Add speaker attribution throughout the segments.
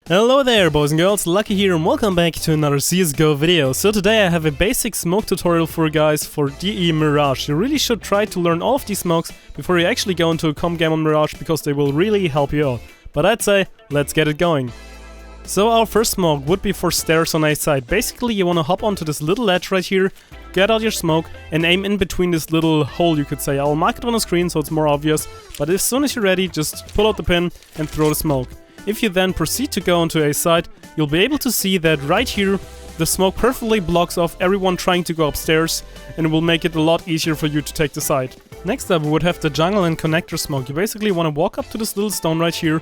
Speaker 1: Hello there boys and girls, Lucky here and welcome back to another CSGO video. So today I have a basic smoke tutorial for you guys for de-mirage. You really should try to learn all of these smokes before you actually go into a comp game on Mirage because they will really help you out. But I'd say, let's get it going. So our first smoke would be for stairs on A side. Basically you want to hop onto this little ledge right here, get out your smoke and aim in between this little hole, you could say. I'll mark it on the screen so it's more obvious, but as soon as you're ready, just pull out the pin and throw the smoke. If you then proceed to go onto A side, you'll be able to see that right here, the smoke perfectly blocks off everyone trying to go upstairs and it will make it a lot easier for you to take the side. Next up we would have the jungle and connector smoke. You basically want to walk up to this little stone right here,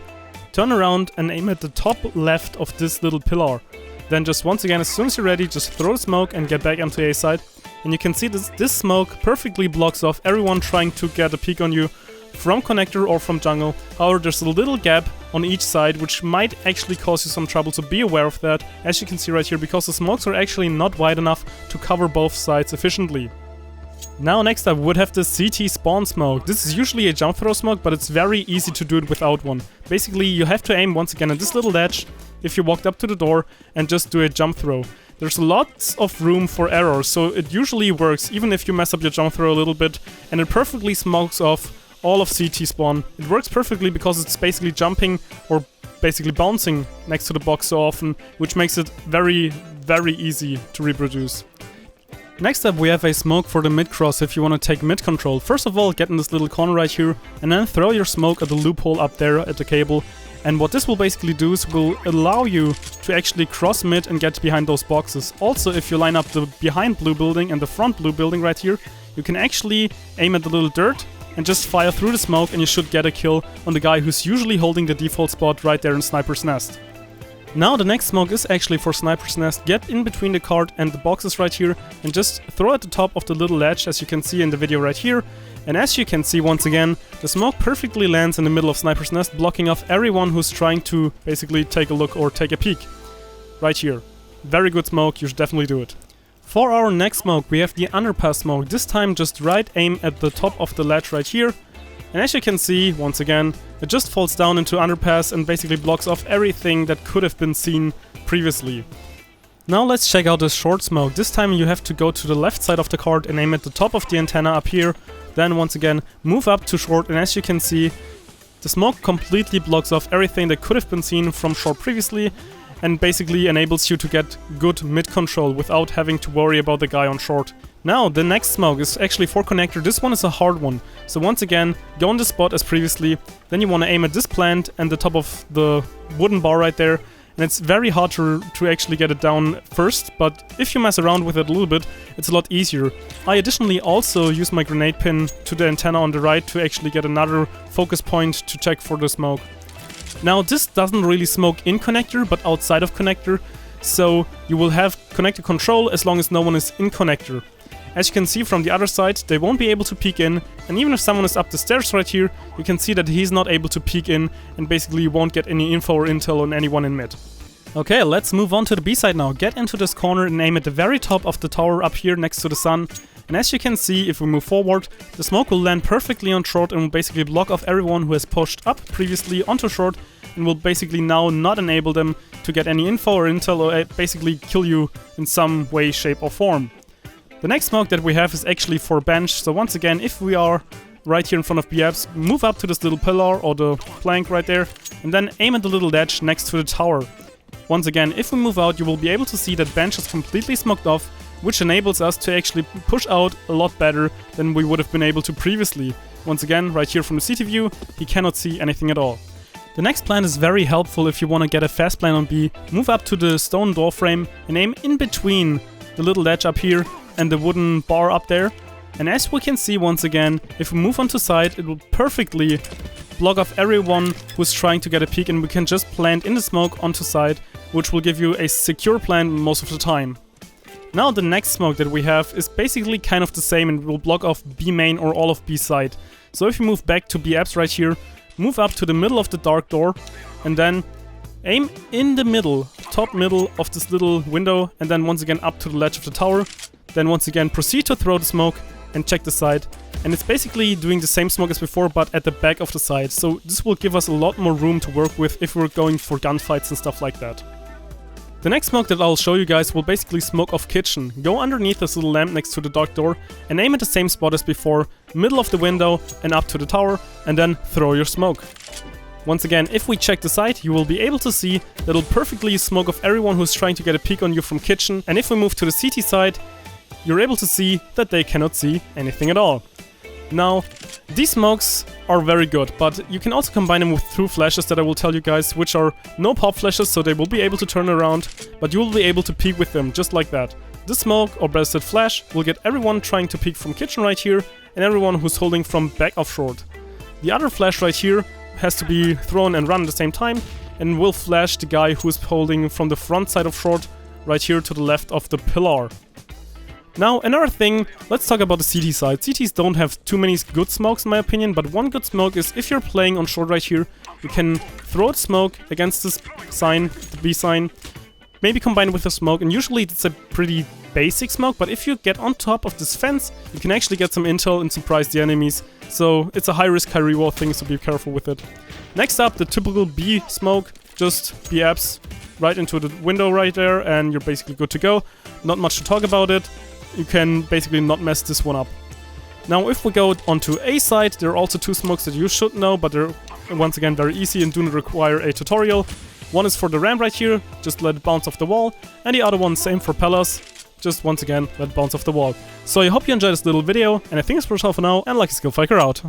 Speaker 1: turn around and aim at the top left of this little pillar. Then just once again, as soon as you're ready, just throw the smoke and get back onto A side. And you can see this smoke perfectly blocks off everyone trying to get a peek on you from connector or from jungle. However, there's a little gap on each side which might actually cause you some trouble, so be aware of that, as you can see right here, because the smokes are actually not wide enough to cover both sides efficiently. Now next up we would have the CT spawn smoke. This is usually a jump throw smoke, but it's very easy to do it without one. Basically you have to aim once again at this little ledge if you walked up to the door and just do a jump throw. There's lots of room for error, so it usually works even if you mess up your jump throw a little bit, and it perfectly smokes off all of CT spawn. It works perfectly because it's basically jumping or basically bouncing next to the box so often, which makes it very easy to reproduce. Next up we have a smoke for the mid cross if you want to take mid control. First of all, get in this little corner right here and then throw your smoke at the loophole up there at the cable. And what this will basically do is will allow you to actually cross mid and get behind those boxes. Also, if you line up the behind blue building and the front blue building right here, you can actually aim at the little dirt and just fire through the smoke and you should get a kill on the guy who's usually holding the default spot right there in Sniper's Nest. Now the next smoke is actually for Sniper's Nest. Get in between the cart and the boxes right here and just throw at the top of the little ledge, as you can see in the video right here. And as you can see once again, the smoke perfectly lands in the middle of Sniper's Nest, blocking off everyone who's trying to basically take a look or take a peek. Right here. Very good smoke, you should definitely do it. For our next smoke we have the underpass smoke. This time just right aim at the top of the ledge right here. And as you can see, once again, it just falls down into underpass and basically blocks off everything that could have been seen previously. Now let's check out this short smoke. This time you have to go to the left side of the card and aim at the top of the antenna up here. Then once again, move up to short, and as you can see, the smoke completely blocks off everything that could have been seen from short previously and basically enables you to get good mid control without having to worry about the guy on short. Now, the next smoke is actually for connector. This one is a hard one. So once again, go on the spot as previously, then you want to aim at this plant and the top of the wooden bar right there. And it's very hard to actually get it down first, but if you mess around with it a little bit, it's a lot easier. I additionally also use my grenade pin to the antenna on the right to actually get another focus point to check for the smoke. Now this doesn't really smoke in connector, but outside of connector, so you will have connector control as long as no one is in connector. As you can see from the other side, they won't be able to peek in, and even if someone is up the stairs right here, you can see that he's not able to peek in, and basically you won't get any info or intel on anyone in mid. Okay, let's move on to the B side now. Get into this corner and aim at the very top of the tower up here next to the sun. And as you can see, if we move forward, the smoke will land perfectly on short and will basically block off everyone who has pushed up previously onto short and will basically now not enable them to get any info or intel or basically kill you in some way, shape or form. The next smoke that we have is actually for bench, so once again, if we are right here in front of BFs, move up to this little pillar or the plank right there and then aim at the little ledge next to the tower. Once again, if we move out, you will be able to see that bench is completely smoked off, which enables us to actually push out a lot better than we would have been able to previously. Once again, right here from the CT view, he cannot see anything at all. The next plan is very helpful if you want to get a fast plan on B. Move up to the stone door frame and aim in between the little ledge up here and the wooden bar up there. And as we can see once again, if we move onto side, it will perfectly block off everyone who's trying to get a peek, and we can just plant in the smoke onto side, which will give you a secure plant most of the time. Now the next smoke that we have is basically kind of the same and will block off B main or all of B side. So if you move back to B apps right here, move up to the middle of the dark door and then aim in the middle, top middle of this little window, and then once again up to the ledge of the tower. Then once again proceed to throw the smoke and check the side. And it's basically doing the same smoke as before, but at the back of the side. So this will give us a lot more room to work with if we're going for gunfights and stuff like that. The next smoke that I'll show you guys will basically smoke off kitchen. Go underneath this little lamp next to the dock door and aim at the same spot as before, middle of the window and up to the tower, and then throw your smoke. Once again, if we check the side, you will be able to see that it'll perfectly smoke off everyone who's trying to get a peek on you from kitchen. And if we move to the CT side, you're able to see that they cannot see anything at all. Now, these smokes are very good, but you can also combine them with through flashes that I will tell you guys, which are no pop flashes, so they will be able to turn around, but you will be able to peek with them, just like that. This smoke, or better said flash, will get everyone trying to peek from kitchen right here, and everyone who's holding from back of short. The other flash right here has to be thrown and run at the same time, and will flash the guy who's holding from the front side of short, right here to the left of the pillar. Now, another thing, let's talk about the CT side. CTs don't have too many good smokes in my opinion, but one good smoke is if you're playing on short right here, you can throw a smoke against this sign, the B sign, maybe combine it with a smoke, and usually it's a pretty basic smoke, but if you get on top of this fence, you can actually get some intel and surprise the enemies, so it's a high risk, high reward thing, so be careful with it. Next up, the typical B smoke, just B-abs right into the window right there, and you're basically good to go. Not much to talk about it. You can basically not mess this one up. Now if we go onto A side, there are also two smokes that you should know, but they're once again very easy and do not require a tutorial. One is for the ramp right here, just let it bounce off the wall, and the other one same for pillars, just once again let it bounce off the wall. So I hope you enjoyed this little video, and I think it's for now, and LuckySkillFaker out.